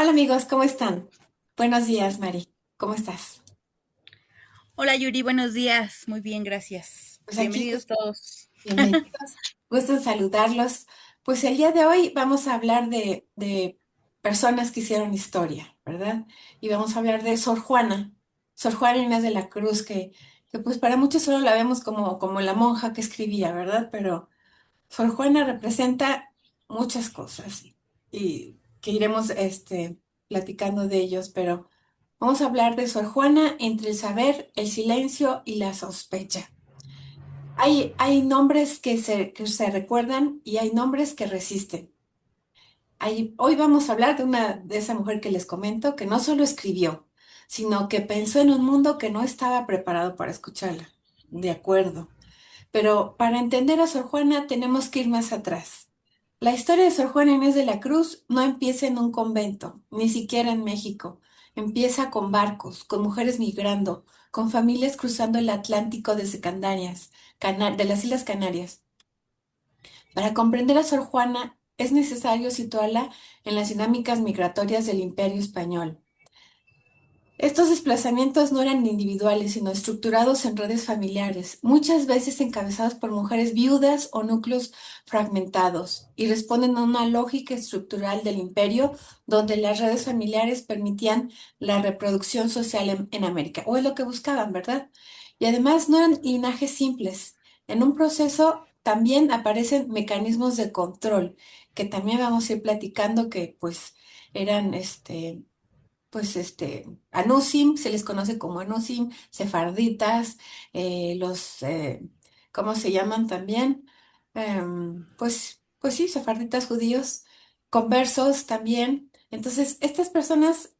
Hola amigos, ¿cómo están? Buenos días, Mari. ¿Cómo estás? Hola Yuri, buenos días. Muy bien, gracias. Pues aquí, Bienvenidos todos. bienvenidos. Gusto en saludarlos. Pues el día de hoy vamos a hablar de personas que hicieron historia, ¿verdad? Y vamos a hablar de Sor Juana Inés de la Cruz, que pues para muchos solo la vemos como la monja que escribía, ¿verdad? Pero Sor Juana representa muchas cosas y que iremos platicando de ellos, pero vamos a hablar de Sor Juana entre el saber, el silencio y la sospecha. Hay nombres que se recuerdan y hay nombres que resisten. Hoy vamos a hablar de esa mujer que les comento, que no solo escribió, sino que pensó en un mundo que no estaba preparado para escucharla. De acuerdo. Pero para entender a Sor Juana tenemos que ir más atrás. La historia de Sor Juana Inés de la Cruz no empieza en un convento, ni siquiera en México. Empieza con barcos, con mujeres migrando, con familias cruzando el Atlántico desde de las Islas Canarias. Para comprender a Sor Juana es necesario situarla en las dinámicas migratorias del Imperio Español. Estos desplazamientos no eran individuales, sino estructurados en redes familiares, muchas veces encabezados por mujeres viudas o núcleos fragmentados, y responden a una lógica estructural del imperio donde las redes familiares permitían la reproducción social en América, o es lo que buscaban, ¿verdad? Y además no eran linajes simples. En un proceso también aparecen mecanismos de control, que también vamos a ir platicando que pues eran Anusim, se les conoce como Anusim, sefarditas, ¿cómo se llaman también? Pues sí, sefarditas judíos, conversos también. Entonces, estas personas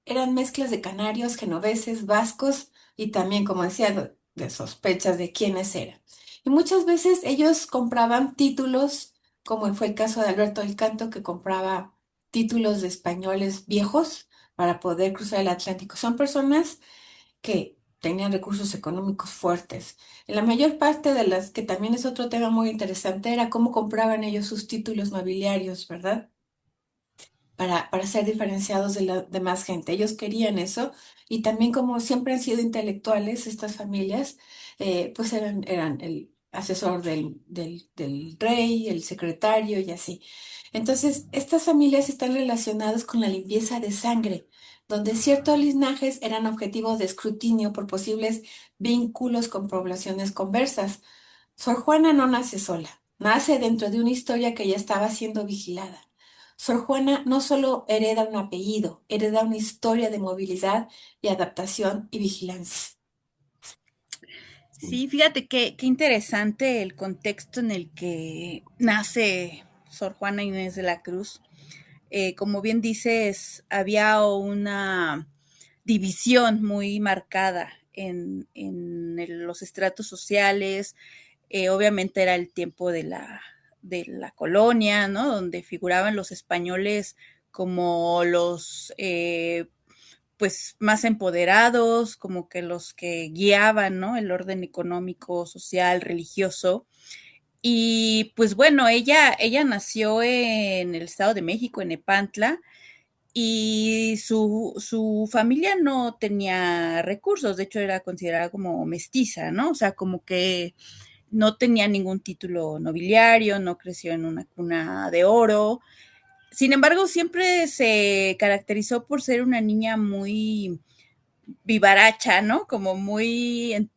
eran mezclas de canarios, genoveses, vascos y también, como decía, de sospechas de quiénes eran. Y muchas veces ellos compraban títulos, como fue el caso de Alberto del Canto, que compraba títulos de españoles viejos para poder cruzar el Atlántico. Son personas que tenían recursos económicos fuertes. En la mayor parte de las, que también es otro tema muy interesante, era cómo compraban ellos sus títulos nobiliarios, ¿verdad? Para ser diferenciados de la demás gente. Ellos querían eso y también como siempre han sido intelectuales estas familias, pues eran el asesor del rey, el secretario y así. Entonces, estas familias están relacionadas con la limpieza de sangre, donde ciertos linajes eran objetivo de escrutinio por posibles vínculos con poblaciones conversas. Sor Juana no nace sola, nace dentro de una historia que ya estaba siendo vigilada. Sor Juana no solo hereda un apellido, hereda una historia de movilidad y adaptación y vigilancia. Sí, fíjate qué interesante el contexto en el que nace Sor Juana Inés de la Cruz. Como bien dices, había una división muy marcada en los estratos sociales. Obviamente era el tiempo de la colonia, ¿no? Donde figuraban los españoles como los pues más empoderados, como que los que guiaban, ¿no? El orden económico, social, religioso. Y pues bueno, ella nació en el Estado de México, en Epantla, y su familia no tenía recursos, de hecho era considerada como mestiza, ¿no? O sea, como que no tenía ningún título nobiliario, no creció en una cuna de oro. Sin embargo, siempre se caracterizó por ser una niña muy vivaracha, ¿no? Como muy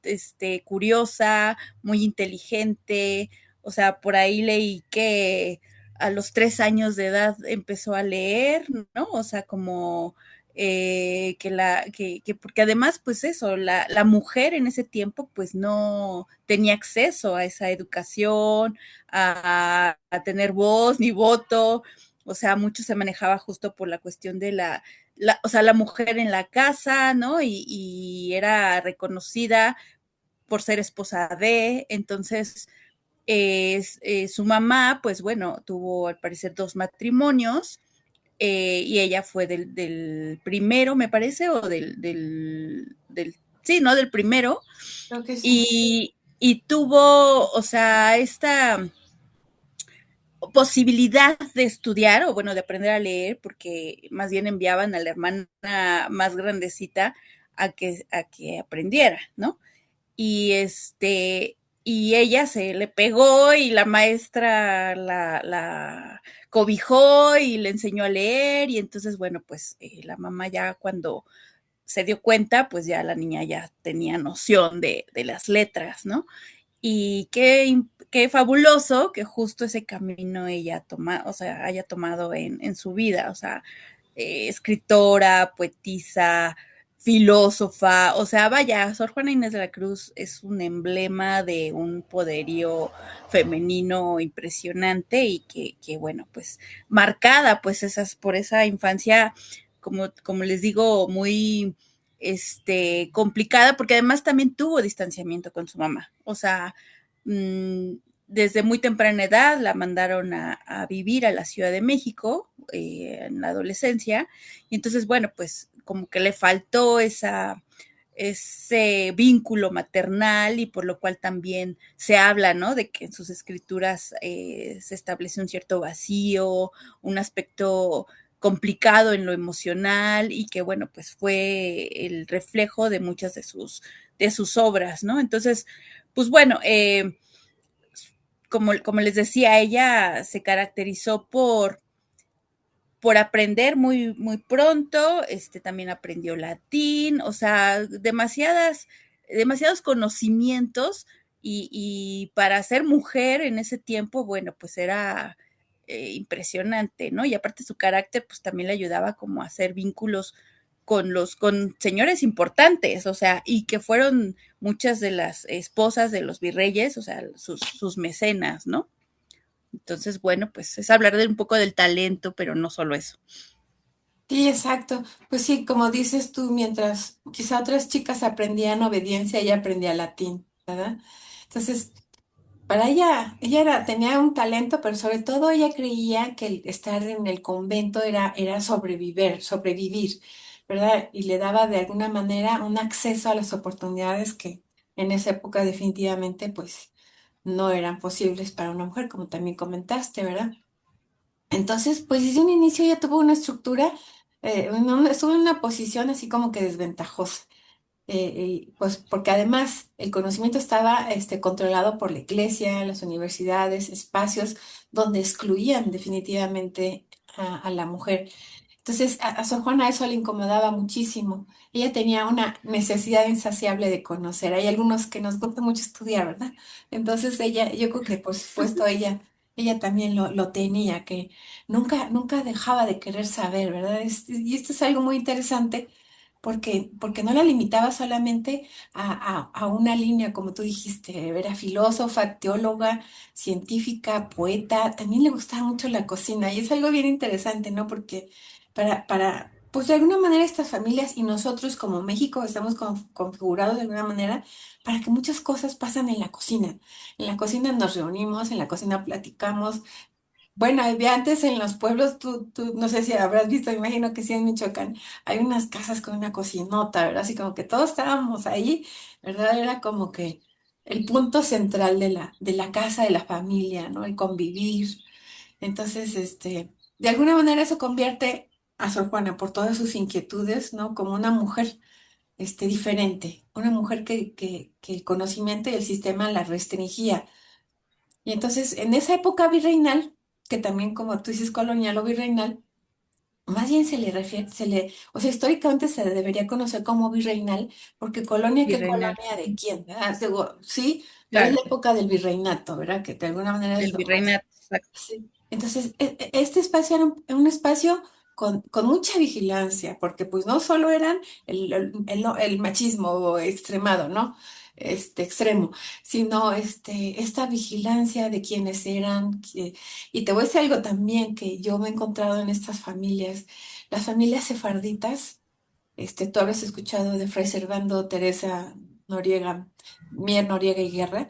curiosa, muy inteligente. O sea, por ahí leí que a los 3 años de edad empezó a leer, ¿no? O sea, como porque además, pues eso, la mujer en ese tiempo, pues no tenía acceso a esa educación, a tener voz ni voto. O sea, mucho se manejaba justo por la cuestión de o sea, la mujer en la casa, ¿no? Y era reconocida por ser esposa de, entonces su mamá, pues bueno, tuvo al parecer 2 matrimonios, y ella fue del primero, me parece, o sí, ¿no? Del primero, Creo que sí. y tuvo, o sea, esta posibilidad de estudiar o bueno, de aprender a leer, porque más bien enviaban a la hermana más grandecita a que aprendiera, ¿no? Y y ella se le pegó y la maestra la cobijó y le enseñó a leer y entonces, bueno, pues la mamá ya cuando se dio cuenta, pues ya la niña ya tenía noción de las letras, ¿no? Y qué fabuloso que justo ese camino ella toma, o sea, haya tomado en su vida, o sea, escritora, poetisa, filósofa, o sea, vaya, Sor Juana Inés de la Cruz es un emblema de un poderío femenino impresionante y que bueno, pues marcada pues por esa infancia, como les digo, muy complicada, porque además también tuvo distanciamiento con su mamá. O sea, mmm, desde muy temprana edad la mandaron a vivir a la Ciudad de México en la adolescencia, y entonces, bueno, pues como que le faltó ese vínculo maternal y por lo cual también se habla, ¿no? De que en sus escrituras se establece un cierto vacío, un aspecto complicado en lo emocional y que, bueno, pues fue el reflejo de muchas de sus obras, ¿no? Entonces, pues bueno, como les decía, ella se caracterizó por aprender muy pronto, también aprendió latín, o sea, demasiados conocimientos y para ser mujer en ese tiempo, bueno, pues era impresionante, ¿no? Y aparte su carácter, pues también le ayudaba como a hacer vínculos con señores importantes, o sea, y que fueron muchas de las esposas de los virreyes, o sea, sus mecenas, ¿no? Entonces, bueno, pues es hablar de un poco del talento, pero no solo eso. Sí, exacto. Pues sí, como dices tú, mientras quizá otras chicas aprendían obediencia, ella aprendía latín, ¿verdad? Entonces, para ella tenía un talento, pero sobre todo ella creía que el estar en el convento era sobrevivir, ¿verdad? Y le daba de alguna manera un acceso a las oportunidades que en esa época definitivamente pues no eran posibles para una mujer, como también comentaste, ¿verdad? Entonces, pues desde un inicio ella tuvo una estructura, estuvo en una posición así como que desventajosa. Pues porque además el conocimiento estaba controlado por la iglesia, las universidades, espacios donde excluían definitivamente a la mujer. Entonces a Sor Juana eso le incomodaba muchísimo. Ella tenía una necesidad insaciable de conocer. Hay algunos que nos gusta mucho estudiar, ¿verdad? Entonces ella, yo creo que por supuesto ella también lo tenía, que nunca dejaba de querer saber, ¿verdad? Y esto es algo muy interesante porque no la limitaba solamente a una línea, como tú dijiste, era filósofa, teóloga, científica, poeta, también le gustaba mucho la cocina y es algo bien interesante, ¿no? Porque pues de alguna manera estas familias y nosotros como México estamos configurados de alguna manera para que muchas cosas pasan en la cocina. En la cocina nos reunimos, en la cocina platicamos, bueno, había antes en los pueblos, tú no sé si habrás visto, imagino que sí en Michoacán, hay unas casas con una cocinota, ¿verdad? Así como que todos estábamos ahí, ¿verdad? Era como que el punto central de la casa, de la familia, ¿no? El convivir. Entonces, de alguna manera eso convierte a Sor Juana, por todas sus inquietudes, ¿no? Como una mujer, diferente, una mujer que el conocimiento y el sistema la restringía. Y entonces, en esa época virreinal, que también como tú dices colonial o virreinal, más bien se le refiere, o sea, históricamente se debería conocer como virreinal, porque colonia, ¿qué Virreinal, colonia de quién? ¿Verdad? Digo, sí, pero es claro, la época del virreinato, ¿verdad? Que de alguna manera es del lo más. virreinato, exacto. Sí. Entonces, este espacio era un espacio con mucha vigilancia, porque pues no solo eran el machismo extremado, ¿no? Extremo, sino esta vigilancia de quienes eran. Y te voy a decir algo también que yo me he encontrado en estas familias, las familias sefarditas. Tú habrás escuchado de Fray Servando Teresa Noriega, Mier Noriega y Guerra.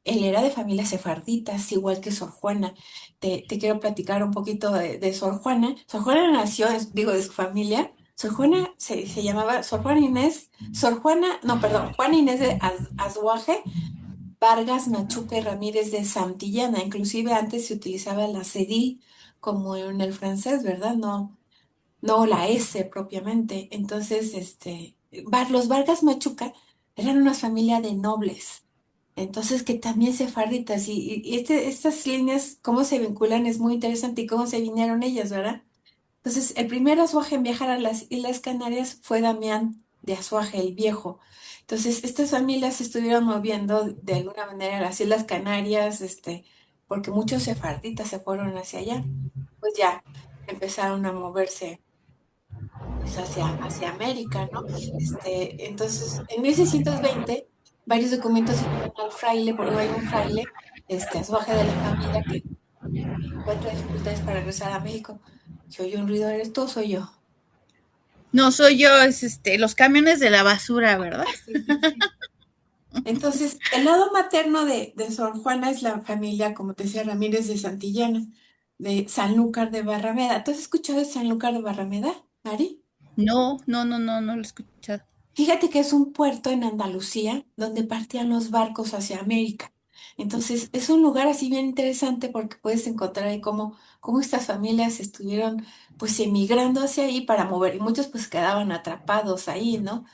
Él era de familias sefarditas, igual que Sor Juana. Te quiero platicar un poquito de Sor Juana. Sor Juana nació, digo, de su familia. Sor Juana se llamaba Sor Juana Inés, Sor Juana, no, perdón, Juana Inés de Azuaje Vargas, Machuca y Ramírez de Santillana. Inclusive antes se utilizaba la cedil como en el francés, ¿verdad? No, no la S propiamente. Entonces, los Vargas Machuca eran una familia de nobles. Entonces, que también sefarditas. Estas líneas, cómo se vinculan, es muy interesante y cómo se vinieron ellas, ¿verdad? Entonces, el primer Azuaje en viajar a las Islas Canarias fue Damián de Azuaje el Viejo. Entonces, estas familias se estuvieron moviendo de alguna manera a las Islas Canarias, porque muchos sefarditas se fueron hacia allá. Pues ya empezaron a moverse pues, hacia América, ¿no? Entonces, en 1620, varios documentos citan al fraile, porque hay un fraile, Azuaje de la familia, que encuentra dificultades para regresar a México. ¿Se oye un ruido? ¿Eres tú o soy yo? No soy yo, es los camiones de la basura, ¿verdad? Ah, sí, sí, sí. Entonces, el lado materno de Sor Juana es la familia, como te decía, Ramírez de Santillana, de Sanlúcar de Barrameda. ¿Tú has escuchado de Sanlúcar de Barrameda, Mari? No, no, no, no, no lo he escuchado. Fíjate que es un puerto en Andalucía donde partían los barcos hacia América. Entonces, es un lugar así bien interesante porque puedes encontrar ahí cómo estas familias estuvieron pues emigrando hacia ahí para mover y muchos pues quedaban atrapados ahí, ¿no?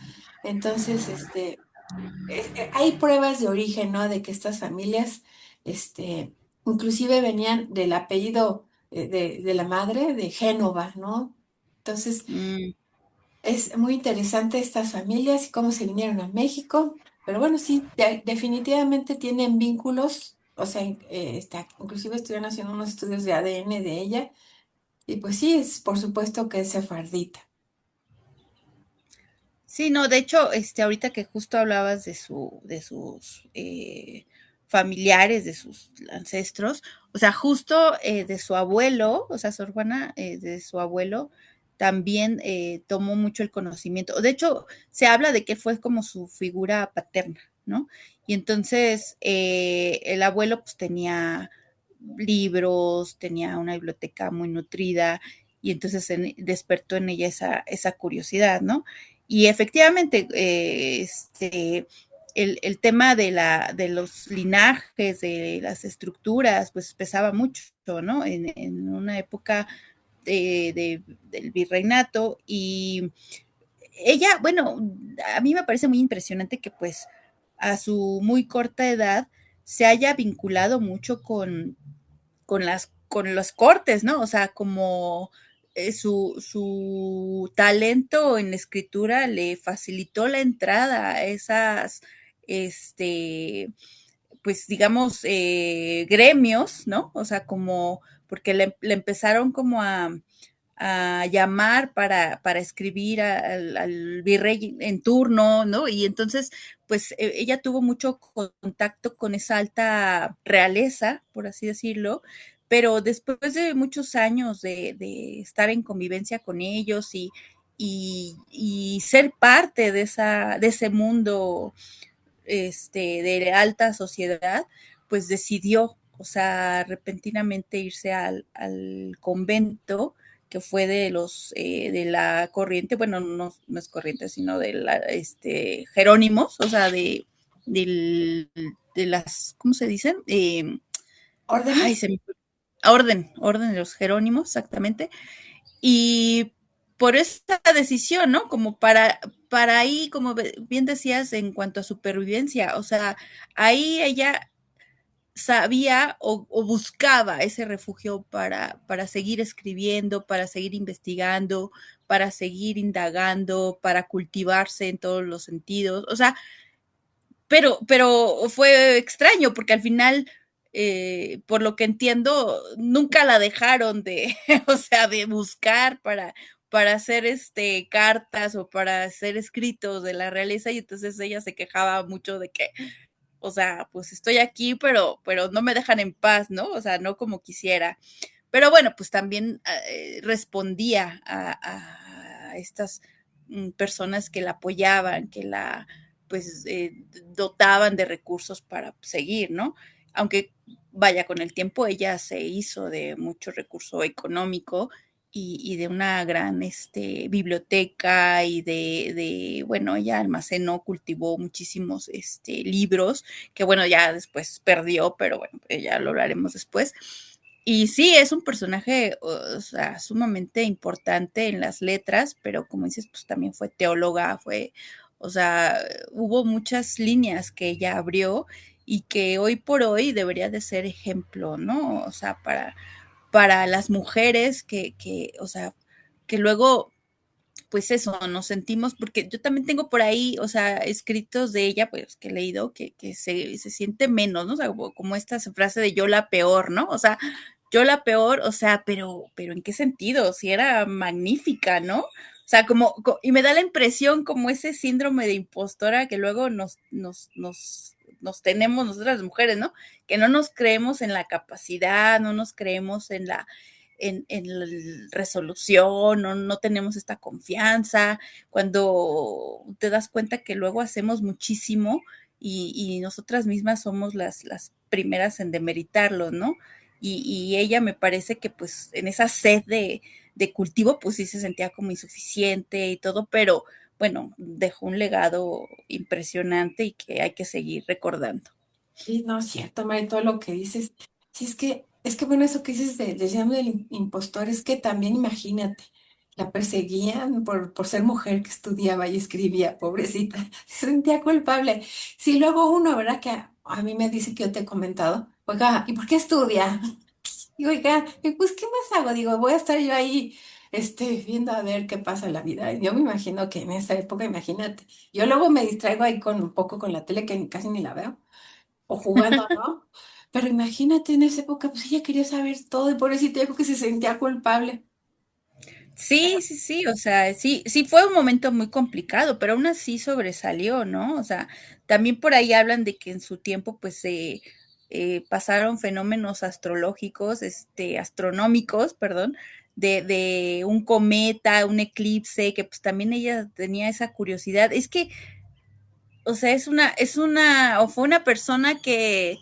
Entonces, hay pruebas de origen, ¿no? De que estas familias, inclusive venían del apellido de la madre de Génova, ¿no? Entonces, Mm. es muy interesante estas familias y cómo se vinieron a México, pero bueno, sí, definitivamente tienen vínculos, o sea, inclusive estuvieron haciendo unos estudios de ADN de ella, y pues sí, es por supuesto que es sefardita. Sí, no, de hecho, ahorita que justo hablabas de sus familiares, de sus ancestros, o sea, justo de su abuelo, o sea, Sor Juana, de su abuelo, también tomó mucho el conocimiento. De hecho, se habla de que fue como su figura paterna, ¿no? Y entonces el abuelo pues tenía libros, tenía una biblioteca muy nutrida y entonces despertó en ella esa curiosidad, ¿no? Y efectivamente, el tema de los linajes, de las estructuras, pues pesaba mucho, ¿no? En una época del virreinato y ella, bueno, a mí me parece muy impresionante que pues a su muy corta edad se haya vinculado mucho con las cortes, ¿no? O sea, como su talento en la escritura le facilitó la entrada a esas, este, pues digamos, gremios, ¿no? O sea, como, porque le empezaron como a llamar para escribir al virrey en turno, ¿no? Y entonces, pues ella tuvo mucho contacto con esa alta realeza, por así decirlo, pero después de muchos años de estar en convivencia con ellos y ser parte de ese mundo de alta sociedad, pues decidió, o sea, repentinamente irse al convento que fue de la corriente, bueno, no, no es corriente, sino de la, Jerónimos, o sea, de las, ¿cómo se dicen? Ay, ¿Órdenes? orden de los Jerónimos, exactamente. Y por esa decisión, ¿no? Como para ahí, como bien decías, en cuanto a supervivencia, o sea, ahí ella sabía o buscaba ese refugio para seguir escribiendo, para seguir investigando, para seguir indagando, para cultivarse en todos los sentidos. O sea, pero fue extraño porque al final, por lo que entiendo, nunca la dejaron de, o sea, de buscar para hacer cartas o para hacer escritos de la realeza y entonces ella se quejaba mucho de que, o sea, pues estoy aquí, pero no me dejan en paz, ¿no? O sea, no como quisiera. Pero bueno, pues también respondía a estas personas que la apoyaban, que la pues dotaban de recursos para seguir, ¿no? Aunque vaya, con el tiempo ella se hizo de mucho recurso económico y de una gran biblioteca y bueno, ella almacenó, cultivó muchísimos libros que bueno, ya después perdió, pero bueno, ya lo hablaremos después. Y sí, es un personaje, o sea, sumamente importante en las letras, pero como dices, pues también fue teóloga, o sea, hubo muchas líneas que ella abrió y que hoy por hoy debería de ser ejemplo, ¿no? O sea, para las mujeres o sea, que luego, pues eso, nos sentimos, porque yo también tengo por ahí, o sea, escritos de ella, pues que he leído, que se siente menos, ¿no? O sea, como esta frase de yo la peor, ¿no? O sea, yo la peor, o sea, pero ¿en qué sentido? Si era magnífica, ¿no? O sea, y me da la impresión como ese síndrome de impostora que luego nos tenemos nosotras las mujeres, ¿no? Que no nos creemos en la capacidad, no nos creemos en la resolución, no tenemos esta confianza, cuando te das cuenta que luego hacemos muchísimo y nosotras mismas somos las primeras en demeritarlo, ¿no? Y ella me parece que pues en esa sed de cultivo pues sí se sentía como insuficiente y todo, pero bueno, dejó un legado impresionante y que hay que seguir recordando. Y no es cierto, Mari, todo lo que dices. Sí, es que bueno, eso que dices del llamo del impostor, es que también imagínate, la perseguían por ser mujer que estudiaba y escribía, pobrecita, se sentía culpable. Sí, luego uno, ¿verdad? Que a mí me dice que yo te he comentado, oiga, ¿y por qué estudia? Y oiga, y pues, ¿qué más hago? Digo, voy a estar yo ahí, viendo a ver qué pasa en la vida. Yo me imagino que en esa época, imagínate, yo luego me distraigo ahí con un poco con la tele que casi ni la veo o jugando, ¿no? Pero imagínate en esa época, pues ella quería saber todo y por eso te dijo que se sentía culpable. Sí, sí, sí, o sea, sí, sí fue un momento muy complicado, pero aún así sobresalió, ¿no? O sea, también por ahí hablan de que en su tiempo, pues, se pasaron fenómenos astrológicos, astronómicos, perdón, de un cometa, un eclipse, que pues también ella tenía esa curiosidad. Es que o sea, o fue una persona que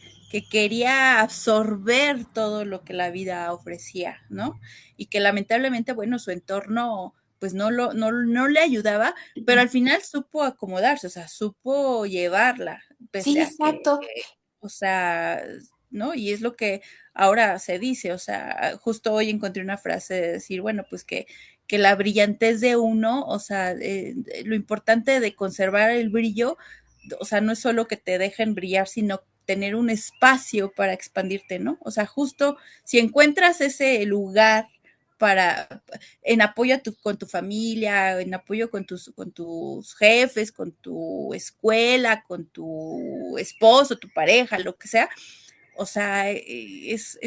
quería absorber todo lo que la vida ofrecía, ¿no? Y que lamentablemente, bueno, su entorno pues no le ayudaba, pero al final supo acomodarse, o sea, supo llevarla, pese Sí, a que, exacto. o sea, ¿no? Y es lo que ahora se dice, o sea, justo hoy encontré una frase de decir, bueno, pues que la brillantez de uno, o sea, lo importante de conservar el brillo, o sea, no es solo que te dejen brillar, sino tener un espacio para expandirte, ¿no? O sea, justo si encuentras ese lugar para en apoyo con tu familia, en apoyo con tus jefes, con tu escuela, con tu esposo, tu pareja, lo que sea, o sea, es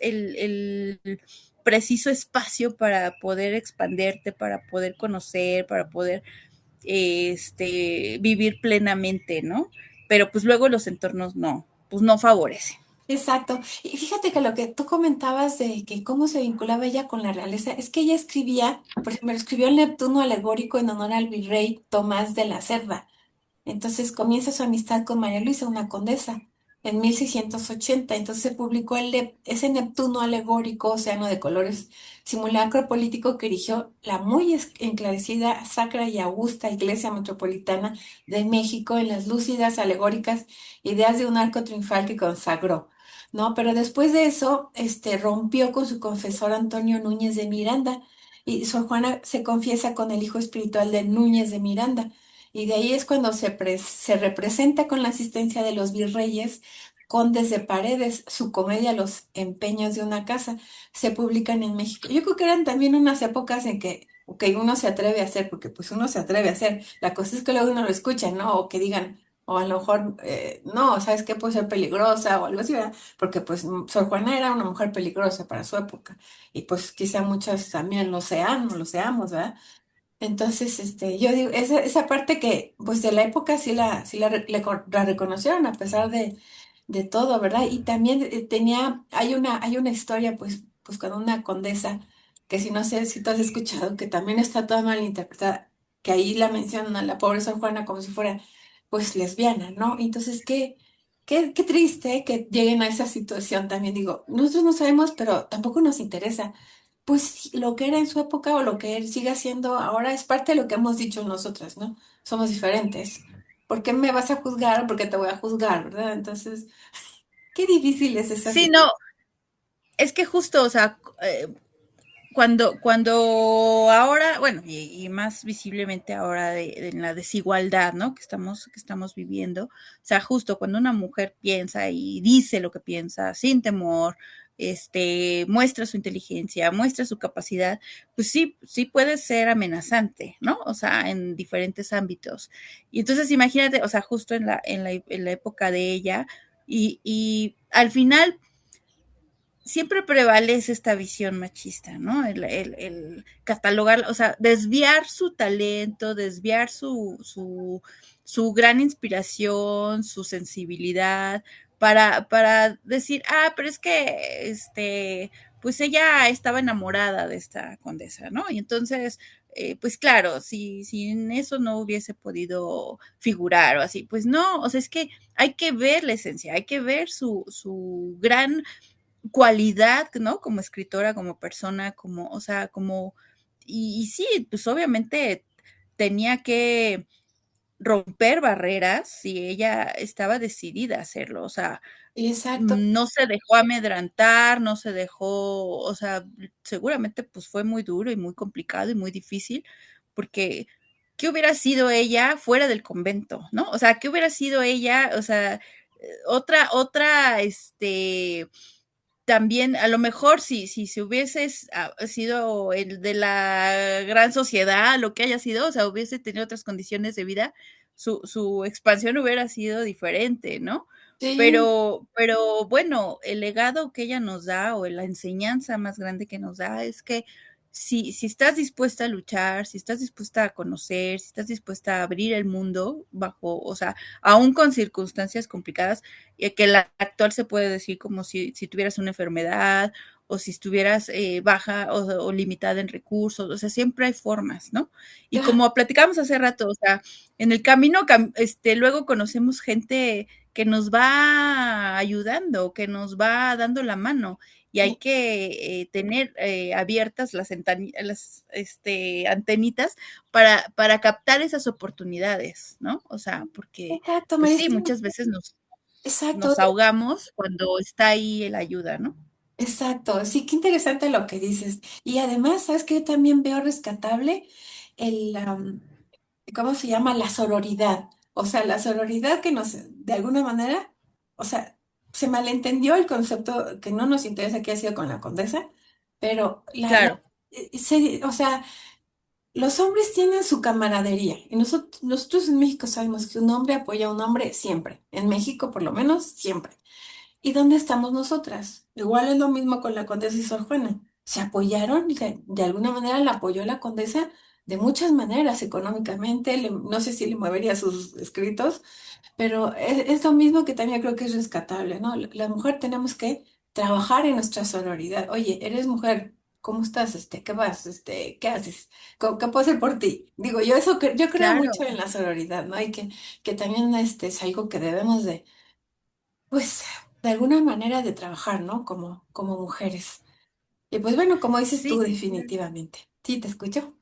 el preciso espacio para poder expanderte, para poder conocer, para poder vivir plenamente, ¿no? Pero pues luego los entornos pues no favorecen. Exacto. Y fíjate que lo que tú comentabas de que cómo se vinculaba ella con la realeza, es que ella escribía, por ejemplo, escribió el Neptuno alegórico en honor al virrey Tomás de la Cerda. Entonces comienza su amistad con María Luisa, una condesa, en 1680. Entonces se publicó ese Neptuno alegórico, océano de colores, simulacro político que erigió la muy enclarecida, sacra y augusta Iglesia Metropolitana de México en las lúcidas, alegóricas ideas de un arco triunfal que consagró. ¿No? Pero después de eso, rompió con su confesor Antonio Núñez de Miranda y Sor Juana se confiesa con el hijo espiritual de Núñez de Miranda. Y de ahí es cuando se representa con la asistencia de los virreyes, condes de Paredes, su comedia Los empeños de una casa, se publican en México. Yo creo que eran también unas épocas en que uno se atreve a hacer, porque pues uno se atreve a hacer. La cosa es que luego uno lo escucha, ¿no? O que digan, o a lo mejor, no, ¿sabes qué? Puede ser peligrosa o algo así, ¿verdad? Porque pues Sor Juana era una mujer peligrosa para su época. Y pues quizá muchas también lo sean, no lo seamos, ¿verdad? Entonces, yo digo, esa parte que, pues de la época la reconocieron a pesar de todo, ¿verdad? Y también hay una historia, pues con una condesa, que si no sé si tú has escuchado, que también está toda mal interpretada, que ahí la mencionan a la pobre Sor Juana como si fuera, pues, lesbiana, ¿no? Entonces, qué triste que lleguen a esa situación también, digo, nosotros no sabemos, pero tampoco nos interesa. pues sí, lo que era en su época o lo que él sigue haciendo ahora es parte de lo que hemos dicho nosotras, ¿no? Somos diferentes. ¿Por qué me vas a juzgar? ¿Por qué te voy a juzgar, verdad? Entonces, qué difícil es esa Sí, situación. no, es que justo, o sea, cuando ahora, bueno, y más visiblemente ahora de la desigualdad, ¿no? Que estamos viviendo, o sea, justo cuando una mujer piensa y dice lo que piensa sin temor, muestra su inteligencia, muestra su capacidad, pues sí, sí puede ser amenazante, ¿no? O sea, en diferentes ámbitos. Y entonces imagínate, o sea, justo en la época de ella, y al final siempre prevalece esta visión machista, ¿no? El catalogar, o sea, desviar su talento, desviar su gran inspiración, su sensibilidad, para decir, pero es que, pues ella estaba enamorada de esta condesa, ¿no? Y entonces, pues claro, si en eso no hubiese podido figurar o así, pues no, o sea, es que hay que ver la esencia, hay que ver su gran cualidad, ¿no? Como escritora, como persona, como, o sea, como, y sí, pues obviamente tenía que romper barreras si ella estaba decidida a hacerlo, o sea, Exacto. no se dejó amedrantar, no se dejó, o sea, seguramente pues fue muy duro y muy complicado y muy difícil, porque ¿qué hubiera sido ella fuera del convento, no? O sea, ¿qué hubiera sido ella? O sea, otra, también, a lo mejor, si se hubiese sido el de la gran sociedad, lo que haya sido, o sea, hubiese tenido otras condiciones de vida, su expansión hubiera sido diferente, ¿no? Sí, Pero bueno, el legado que ella nos da o la enseñanza más grande que nos da es que si estás dispuesta a luchar, si estás dispuesta a conocer, si estás dispuesta a abrir el mundo bajo, o sea, aún con circunstancias complicadas, que la actual se puede decir como si tuvieras una enfermedad o si estuvieras baja o limitada en recursos, o sea, siempre hay formas, ¿no? Y claro, como platicamos hace rato, o sea, en el camino, luego conocemos gente que nos va ayudando, que nos va dando la mano y hay sí, que tener abiertas antenitas para captar esas oportunidades, ¿no? O sea, porque, exacto, pues María. sí, muchas veces Exacto, nos ahogamos cuando está ahí el ayuda, ¿no? exacto. Sí, qué interesante lo que dices. Y además, ¿sabes qué? Yo también veo rescatable el, ¿cómo se llama? La sororidad. O sea, la sororidad que nos, de alguna manera, o sea, se malentendió el concepto que no nos interesa que ha sido con la condesa, pero Claro, o sea, los hombres tienen su camaradería y nosotros en México sabemos que un hombre apoya a un hombre siempre. En México, por lo menos, siempre. ¿Y dónde estamos nosotras? Igual es lo mismo con la condesa y Sor Juana. Se apoyaron y de alguna manera la apoyó la condesa de muchas maneras, económicamente, no sé si le movería sus escritos, pero es lo mismo que también creo que es rescatable, ¿no? La mujer tenemos que trabajar en nuestra sororidad. Oye, eres mujer, ¿cómo estás? ¿Qué vas? ¿Qué haces? ¿Qué puedo hacer por ti? Digo, yo eso, yo creo mucho claro. en la sororidad, ¿no? Y que también es algo que debemos de pues de alguna manera de trabajar, ¿no? Como mujeres. Y pues bueno, como dices tú, Sí, definitivamente. Sí, te escucho.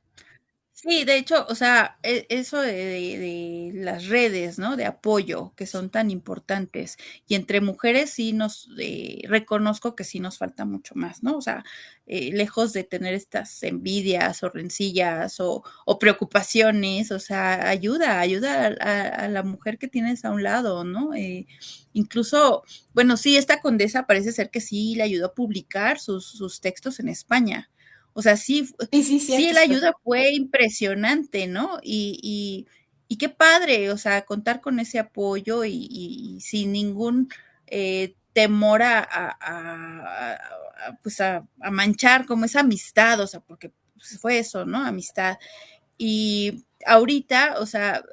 sí, de hecho, o sea, eso de las redes, ¿no? De apoyo que son tan importantes. Y entre mujeres sí reconozco que sí nos falta mucho más, ¿no? O sea, lejos de tener estas envidias o rencillas o preocupaciones, o sea, ayuda a la mujer que tienes a un lado, ¿no? Incluso, bueno, sí, esta condesa parece ser que sí le ayudó a publicar sus textos en España. O sea, sí, Sí, sí, sí, cierto, la estoy. ayuda fue impresionante, ¿no? Y qué padre, o sea, contar con ese apoyo y sin ningún temor pues a manchar como esa amistad, o sea, porque pues, fue eso, ¿no? Amistad. Y ahorita, o sea,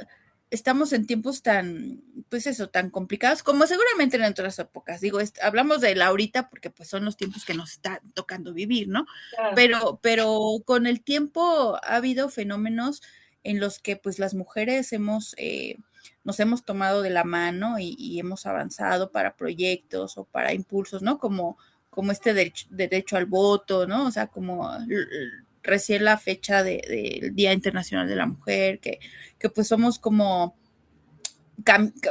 estamos en tiempos tan, pues eso, tan complicados, como seguramente en otras épocas. Digo, hablamos de la ahorita porque pues son los tiempos que nos está tocando vivir, ¿no? Claro. Pero con el tiempo ha habido fenómenos en los que pues las mujeres nos hemos tomado de la mano y hemos avanzado para proyectos o para impulsos, ¿no? como este derecho al voto, ¿no? O sea, como recién la fecha del Día Internacional de la Mujer, que pues somos como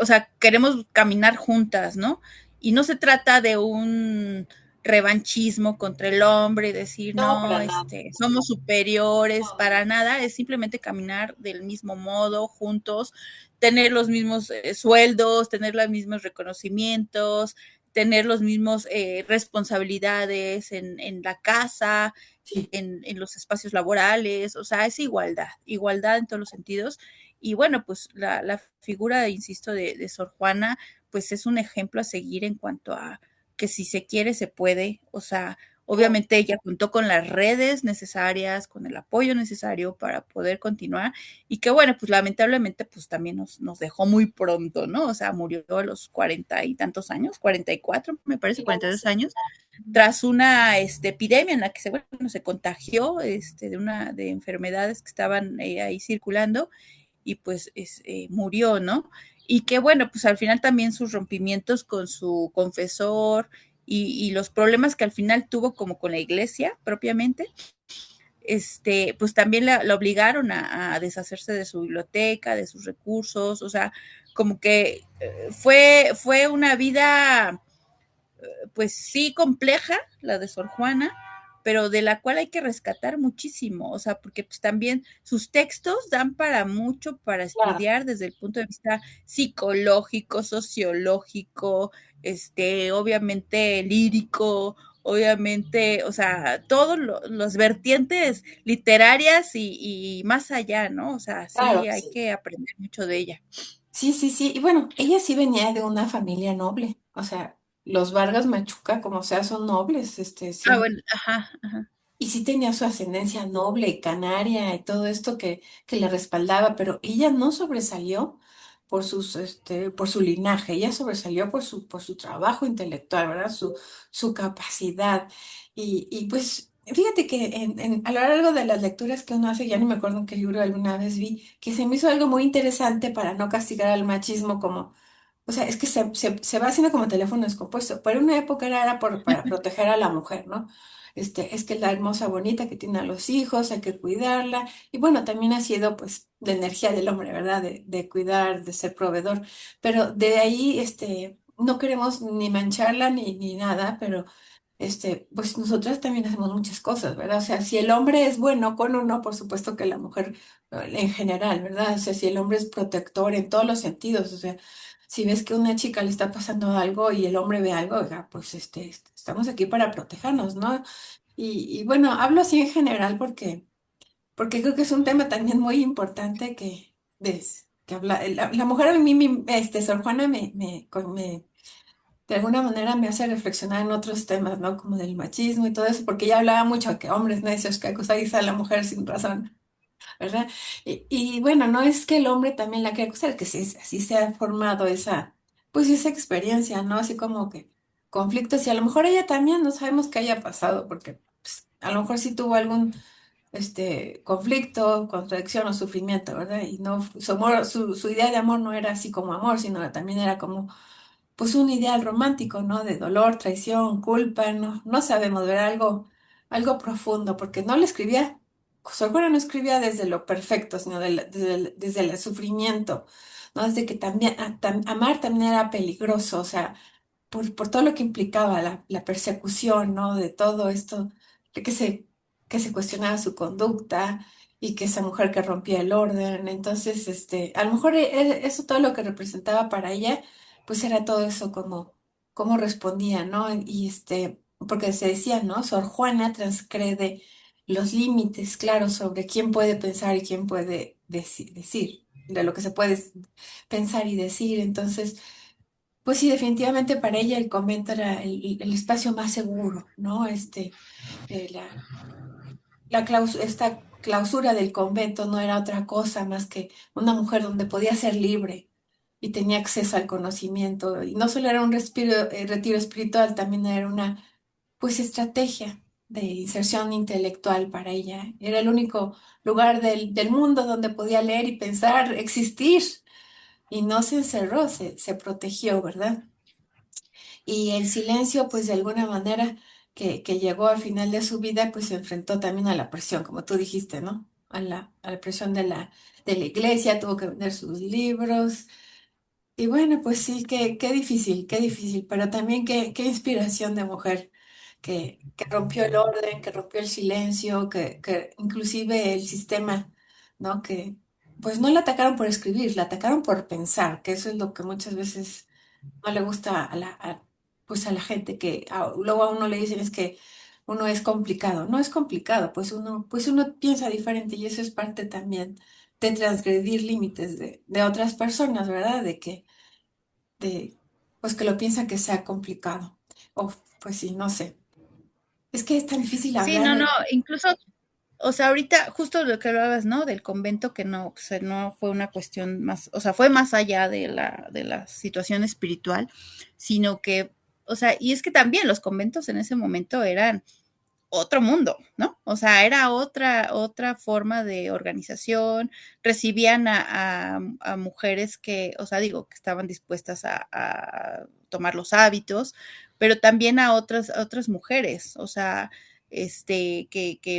o sea, queremos caminar juntas, ¿no? Y no se trata de un revanchismo contra el hombre y decir, No, no, para nada. somos superiores, para nada, es simplemente caminar del mismo modo, juntos, tener los mismos sueldos, tener los mismos reconocimientos, tener los mismos responsabilidades en la casa, Sí, en los espacios laborales, o sea, es igualdad, igualdad en todos los sentidos. Y bueno, pues la figura, insisto, de Sor Juana, pues es un ejemplo a seguir en cuanto a que si se quiere, se puede. O sea, claro, obviamente ella contó con las redes necesarias, con el apoyo necesario para poder continuar y que bueno, pues lamentablemente pues también nos dejó muy pronto, ¿no? O sea, murió a los 40 y tantos años, 44, me parece, sí, algo 42 así. años, tras una epidemia en la que bueno, se contagió de enfermedades que estaban ahí circulando y pues murió, ¿no? Y que bueno, pues al final también sus rompimientos con su confesor y los problemas que al final tuvo como con la iglesia propiamente, pues también la obligaron a deshacerse de su biblioteca, de sus recursos, o sea, como que fue una vida pues sí compleja, la de Sor Juana, pero de la cual hay que rescatar muchísimo, o sea, porque pues también sus textos dan para mucho para Claro, estudiar desde el punto de vista psicológico, sociológico, obviamente lírico, obviamente, o sea, todas las vertientes literarias y más allá, ¿no? O sea, sí claro, hay sí. que aprender mucho de ella. Sí, sí, sí. Y bueno, ella sí venía de una familia noble. O sea, los Vargas Machuca, como sea, son nobles, Ah, sí. bueno, ajá, ajá. Y sí tenía su ascendencia noble y canaria y todo esto que le respaldaba, pero ella no sobresalió por su linaje, ella sobresalió por su trabajo intelectual, ¿verdad? Su capacidad. Y pues, fíjate que a lo largo de las lecturas que uno hace, ya no me acuerdo en qué libro alguna vez vi, que se me hizo algo muy interesante para no castigar al machismo como o sea, es que se va haciendo como teléfono descompuesto. Pero en una época era para proteger a la mujer, ¿no? Es que es la hermosa bonita que tiene a los hijos, hay que cuidarla. Y bueno, también ha sido pues la energía del hombre, ¿verdad? De cuidar, de ser proveedor. Pero de ahí, no queremos ni mancharla ni nada, pero pues nosotras también hacemos muchas cosas, ¿verdad? O sea, si el hombre es bueno con uno, por supuesto que la mujer en general, ¿verdad? O sea, si el hombre es protector en todos los sentidos, o sea, si ves que a una chica le está pasando algo y el hombre ve algo, oiga, pues estamos aquí para protegernos, ¿no? Y bueno, hablo así en general porque creo que es un tema también muy importante que habla, la mujer a mí, Sor Juana de alguna manera me hace reflexionar en otros temas, ¿no? Como del machismo y todo eso, porque ella hablaba mucho de que hombres necios, que acusar a la mujer sin razón, ¿verdad? Y bueno, no es que el hombre también la quiera acusar, que sí, así se ha formado pues esa experiencia, ¿no? Así como que conflictos, y a lo mejor ella también no sabemos qué haya pasado, porque pues, a lo mejor sí tuvo algún, conflicto, contradicción o sufrimiento, ¿verdad? Y no, su idea de amor no era así como amor, sino también era como pues un ideal romántico, ¿no? De dolor, traición, culpa, no sabemos ver algo profundo, porque no le escribía, Sor Juana no escribía desde lo perfecto, sino desde el sufrimiento, ¿no? Desde que también, amar también era peligroso, o sea, por todo lo que implicaba la persecución, ¿no? De todo esto, de que se cuestionaba su conducta y que esa mujer que rompía el orden. Entonces, a lo mejor eso todo lo que representaba para ella, pues era todo eso como respondía, ¿no? Y porque se decía, ¿no? Sor Juana transgrede los límites claros sobre quién puede pensar y quién puede decir, de lo que se puede pensar y decir. Entonces, pues sí, definitivamente para ella el convento era el espacio más seguro, ¿no? Eh, la, esta clausura del convento no era otra cosa más que una mujer donde podía ser libre y tenía acceso al conocimiento. Y no solo era un retiro espiritual, también era una, pues, estrategia de inserción intelectual para ella. Era el único lugar del mundo donde podía leer y pensar, existir. Y no se encerró, se protegió, ¿verdad? Y el silencio, pues de alguna manera, que llegó al final de su vida, pues se enfrentó también a la presión, como tú dijiste, ¿no? A la presión de la iglesia, tuvo que vender sus libros. Y bueno, pues sí, qué difícil, pero también qué inspiración de mujer que rompió el orden, que rompió el silencio, que inclusive el sistema, ¿no? Que pues no la atacaron por escribir, la atacaron por pensar, que eso es lo que muchas veces no le gusta pues a la gente, que luego a uno le dicen es que uno es complicado. No es complicado, pues uno piensa diferente y eso es parte también de transgredir límites de otras personas, ¿verdad? De, pues que lo piensan que sea complicado. O, pues sí, no sé. Es que es tan difícil Sí, hablar no, no, de... incluso, o sea, ahorita justo lo que hablabas, ¿no? Del convento que no, o sea, no fue una cuestión más, o sea, fue más allá de la situación espiritual, sino que, o sea, y es que también los conventos en ese momento eran otro mundo, ¿no? O sea, era otra forma de organización, recibían a mujeres que, o sea, digo, que estaban dispuestas a tomar los hábitos, pero también a otras mujeres, o sea,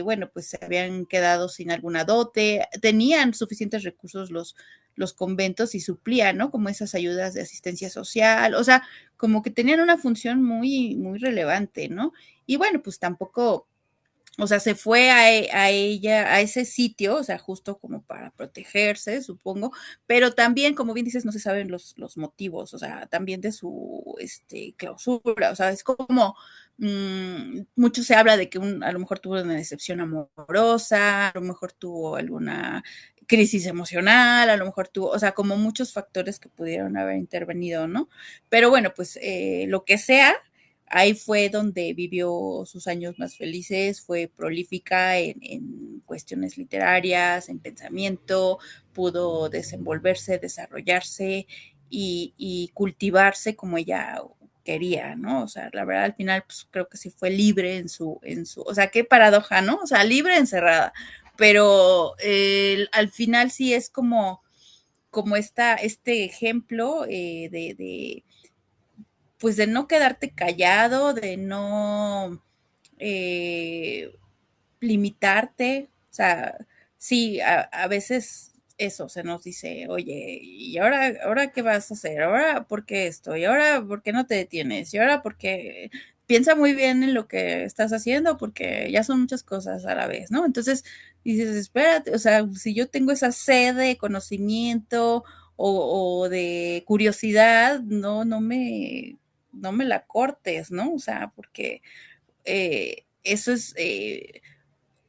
bueno, pues se habían quedado sin alguna dote, tenían suficientes recursos los conventos y suplían, ¿no? Como esas ayudas de asistencia social, o sea, como que tenían una función muy relevante, ¿no? Y bueno, pues tampoco, o sea, se fue a ella, a ese sitio, o sea, justo como para protegerse, supongo, pero también, como bien dices, no se saben los motivos, o sea, también de su clausura, o sea, es como, mucho se habla de que a lo mejor tuvo una decepción amorosa, a lo mejor tuvo alguna crisis emocional, a lo mejor tuvo, o sea, como muchos factores que pudieron haber intervenido, ¿no? Pero bueno, pues lo que sea, ahí fue donde vivió sus años más felices, fue prolífica en cuestiones literarias, en pensamiento, pudo desenvolverse, desarrollarse y cultivarse como ella quería, ¿no? O sea, la verdad al final pues, creo que sí fue libre o sea, qué paradoja, ¿no? O sea, libre encerrada, pero al final sí es como este ejemplo pues de no quedarte callado, de no eh, limitarte, o sea, sí, a veces eso se nos dice, oye, ¿y ahora qué vas a hacer? ¿Ahora por qué esto? ¿Y ahora por qué no te detienes? ¿Y ahora por qué? Piensa muy bien en lo que estás haciendo porque ya son muchas cosas a la vez, ¿no? Entonces dices, espérate, o sea, si yo tengo esa sed de conocimiento o de curiosidad, no me la cortes, ¿no? O sea, porque eso es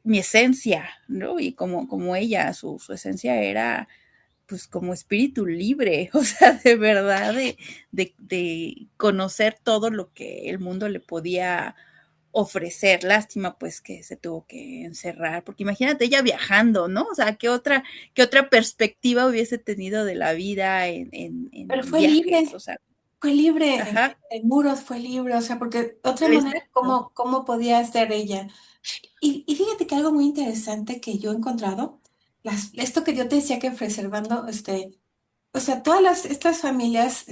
mi esencia, ¿no? Y como ella, su esencia era pues como espíritu libre, o sea, de verdad, de conocer todo lo que el mundo le podía ofrecer. Lástima pues que se tuvo que encerrar, porque imagínate ella viajando, ¿no? O sea, qué otra perspectiva hubiese tenido de la vida Pero en viajes? O sea, fue libre, ajá, en muros fue libre, o sea, porque de otra manera, exacto, cómo podía ser ella? Y fíjate que algo muy interesante que yo he encontrado, esto que yo te decía que preservando, o sea, estas familias,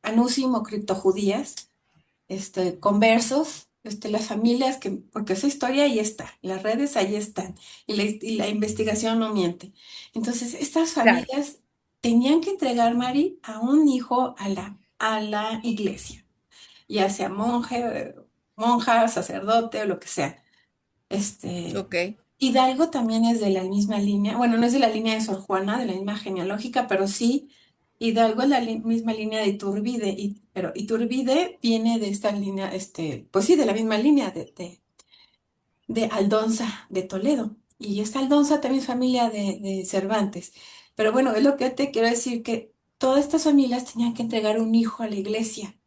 anúsimo criptojudías, conversos, las familias que, porque esa historia ahí está, las redes ahí están, y la investigación no miente. Entonces, estas claro, familias tenían que entregar, Mari, a un hijo a la iglesia, ya sea monje, monja, sacerdote o lo que sea. Este, ok, Hidalgo también es de la misma línea, bueno, no es de la línea de Sor Juana, de la misma genealógica, pero sí, Hidalgo es la misma línea de Iturbide, pero Iturbide viene de esta línea, pues sí, de la misma línea de Aldonza de Toledo. Y esta Aldonza también es familia de Cervantes. Pero bueno, es lo que te quiero decir, que todas estas familias tenían que entregar un hijo a la iglesia.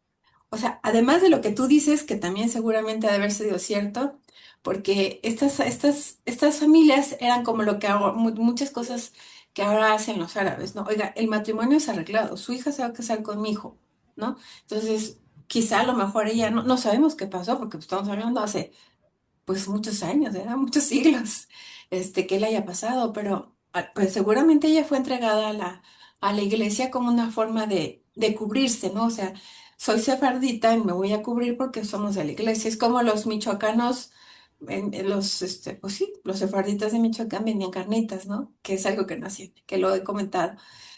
O sea, además de lo que tú dices, que también seguramente ha de haber sido cierto, porque estas familias eran como lo que muchas cosas que ahora hacen los árabes, ¿no? Oiga, el matrimonio es arreglado, su hija se va a casar con mi hijo, ¿no? Entonces, quizá a lo mejor ella, no sabemos qué pasó, porque pues, estamos hablando hace pues muchos años, ¿verdad? Muchos siglos, que le haya pasado, pero pues seguramente ella fue entregada a la iglesia como una forma de cubrirse, ¿no? O sea, soy sefardita y me voy a cubrir porque somos de la iglesia. Es como los michoacanos, pues sí, los sefarditas de Michoacán vendían carnitas, ¿no? Que es algo que no hacían, que lo he comentado,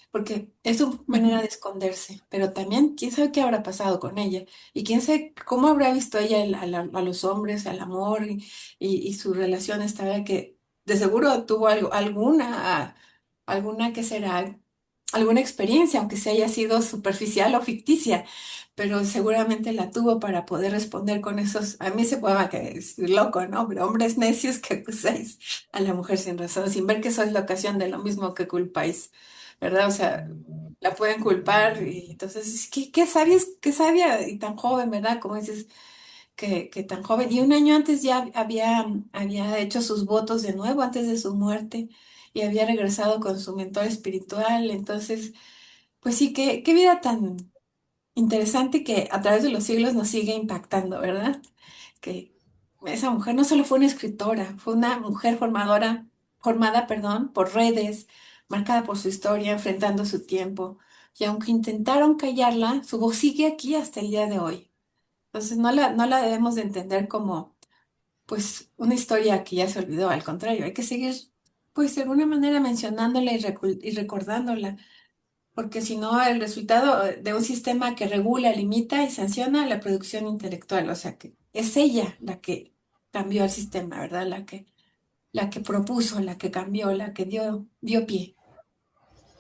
porque es su manera Ujú. de esconderse, pero también, quién sabe qué habrá pasado con ella, y quién sabe cómo habrá visto ella a los hombres, al amor, y su relación estaba que de seguro tuvo algo, alguna que será, alguna experiencia, aunque se haya sido superficial o ficticia, pero seguramente la tuvo para poder responder con esos, a mí se puede que es loco, ¿no? Pero hombres necios que acusáis a la mujer sin razón, sin ver que sois la ocasión de lo mismo que culpáis, ¿verdad? O sea, la pueden culpar y entonces, qué sabia y tan joven, ¿verdad? Como dices, que tan joven. Y un año antes ya había hecho sus votos de nuevo, antes de su muerte, y había regresado con su mentor espiritual. Entonces, pues sí, qué vida tan interesante que a través de los siglos nos sigue impactando, ¿verdad? Que esa mujer no solo fue una escritora, fue una mujer formada, perdón, por redes, marcada por su historia, enfrentando su tiempo. Y aunque intentaron callarla, su voz sigue aquí hasta el día de hoy. Entonces no la debemos de entender como pues una historia que ya se olvidó, al contrario, hay que seguir pues de alguna manera mencionándola y recordándola, porque si no el resultado de un sistema que regula, limita y sanciona la producción intelectual, o sea que es ella la que cambió el sistema, ¿verdad? La que propuso, la que cambió, la que dio pie.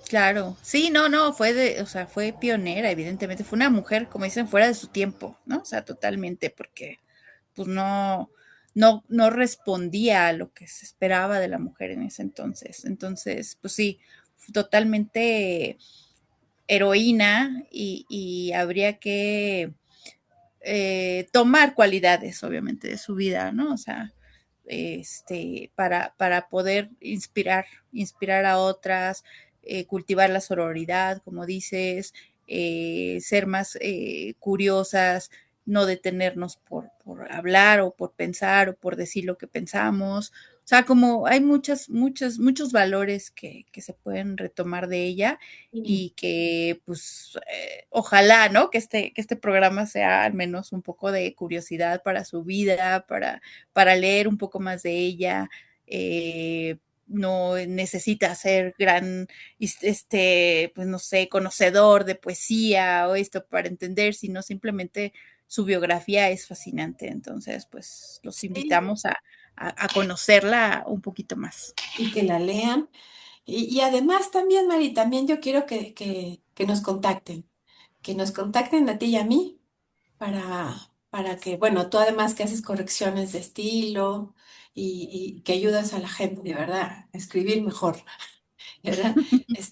Claro, sí, no, no, o sea, fue pionera, evidentemente, fue una mujer, como dicen, fuera de su tiempo, ¿no? O sea, totalmente, porque pues no respondía a lo que se esperaba de la mujer en ese entonces. Entonces, pues sí, totalmente heroína y habría que tomar cualidades, obviamente, de su vida, ¿no? O sea, para poder inspirar a otras, cultivar la sororidad, como dices, ser más curiosas, no detenernos por hablar o por pensar o por decir lo que pensamos. O sea, como hay muchos valores que se pueden retomar de ella Sí. y que pues ojalá, ¿no? Que este programa sea al menos un poco de curiosidad para su vida, para leer un poco más de ella. No necesita ser gran, pues no sé, conocedor de poesía o esto para entender, sino simplemente su biografía es fascinante. Entonces, pues los Sí, invitamos a conocerla un poquito más. y que la lean. Y además también, Mari, también yo quiero que nos contacten a ti y a mí para que, bueno, tú además que haces correcciones de estilo y que ayudas a la gente, de verdad, a escribir mejor, ¿verdad?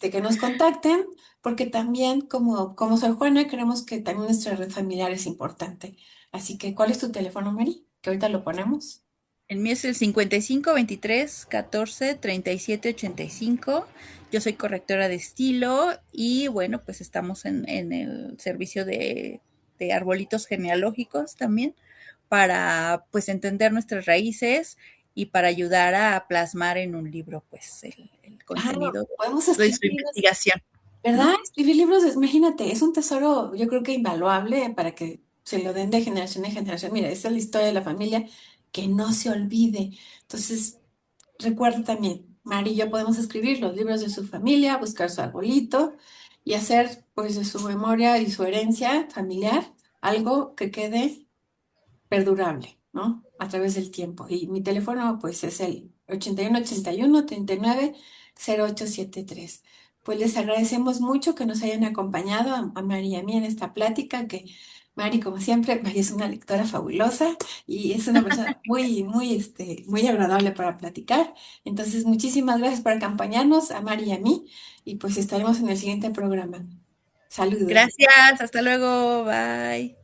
Que nos contacten, porque también como soy Juana, creemos que también nuestra red familiar es importante. Así que, ¿cuál es tu teléfono, Mari? Que ahorita lo ponemos. El mío es el 55 23 14 37 85. Yo soy correctora de estilo y bueno, pues estamos en el servicio de arbolitos genealógicos también para pues entender nuestras raíces y para ayudar a plasmar en un libro pues el Claro, contenido podemos de su escribir. investigación, ¿Verdad? ¿no? Escribir libros, imagínate, es un tesoro, yo creo que invaluable para que se lo den de generación en generación. Mira, esta es la historia de la familia, que no se olvide. Entonces, recuerda también, Mari y yo podemos escribir los libros de su familia, buscar su arbolito y hacer, pues, de su memoria y su herencia familiar algo que quede perdurable, ¿no? A través del tiempo. Y mi teléfono, pues, es el 81 81 39 0873. Pues les agradecemos mucho que nos hayan acompañado a Mari y a mí en esta plática, que Mari, como siempre, Mari es una lectora fabulosa y es una persona muy agradable para platicar. Entonces, muchísimas gracias por acompañarnos a Mari y a mí y pues estaremos en el siguiente programa. Saludos. Gracias, hasta luego, bye.